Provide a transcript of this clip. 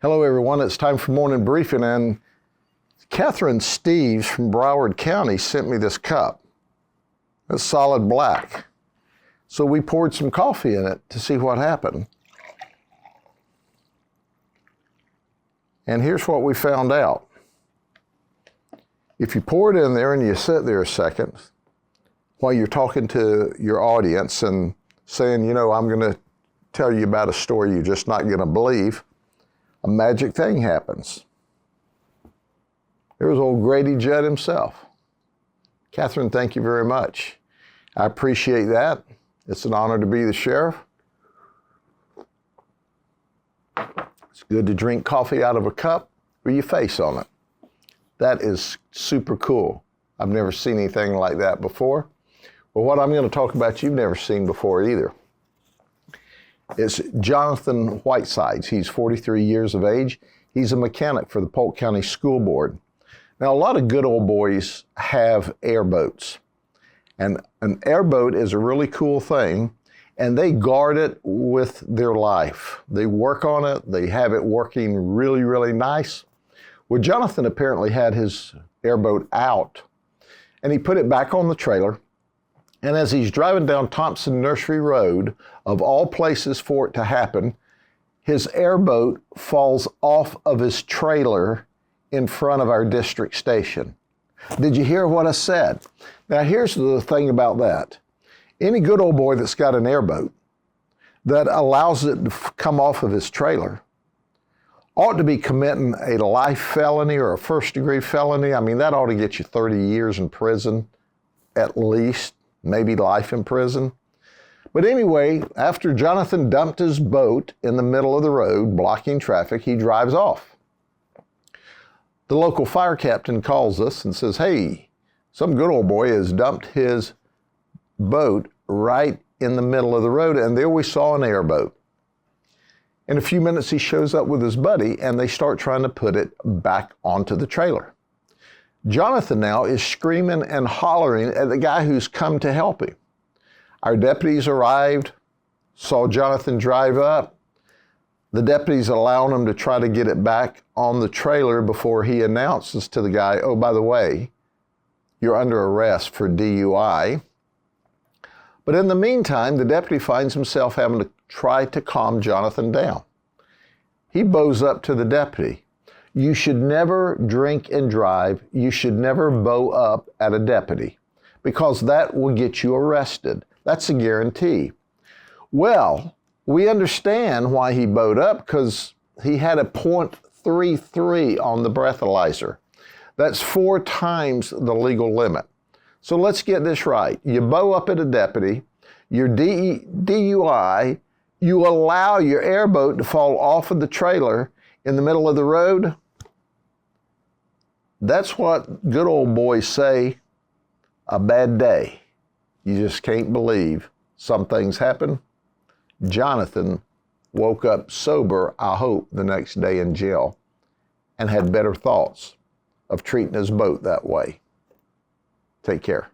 Hello everyone, it's time for morning briefing, and Catherine Steves from Broward County sent me this cup. It's solid black. So we poured some coffee in it to see what happened. And here's what we found out. If you pour it in there and you sit there a second while you're talking to your audience and saying, you know, I'm going to tell you about a story you're just not going to believe, a magic thing happens. There's old Grady Judd himself. Catherine, thank you very much. I appreciate that. It's an honor to be the sheriff. It's good to drink coffee out of a cup with your face on it. That is super cool. I've never seen anything like that before. Well, what I'm going to talk about you've never seen before either. It's Jonathan Whitesides. He's 43 years of age. He's a mechanic for the Polk County School Board. Now, a lot of good old boys have airboats. And an airboat is a really cool thing, and they guard it with their life. They work on it. They have it working really, really nice. Well, Jonathan apparently had his airboat out, and he put it back on the trailer. And as he's driving down Thompson Nursery Road, of all places for it to happen, his airboat falls off of his trailer in front of our district station. Did you hear what I said? Now, here's the thing about that. Any good old boy that's got an airboat that allows it to come off of his trailer ought to be committing a life felony or a first-degree felony. I mean, that ought to get you 30 years in prison, at least, maybe life in prison. But anyway, after Jonathan dumped his boat in the middle of the road, blocking traffic, he drives off. The local fire captain calls us and says, hey, some good old boy has dumped his boat right in the middle of the road, and there we saw an airboat. In a few minutes, he shows up with his buddy, and they start trying to put it back onto the trailer. Jonathan now is screaming and hollering at the guy who's come to help him. Our deputies arrived, saw Jonathan drive up. The deputies allowed him to try to get it back on the trailer before he announces to the guy, oh, by the way, you're under arrest for DUI. But in the meantime, the deputy finds himself having to try to calm Jonathan down. He bows up to the deputy. You should never drink and drive. You should never bow up at a deputy because that will get you arrested. That's a guarantee. Well, we understand why he bowed up because he had a .33 on the breathalyzer. That's 4 times the legal limit. So let's get this right. You bow up at a deputy, you're DUI, you allow your airboat to fall off of the trailer in the middle of the road. That's what good old boys say, a bad day. You just can't believe some things happen. Jonathan woke up sober, I hope, the next day in jail and had better thoughts of treating his boat that way. Take care.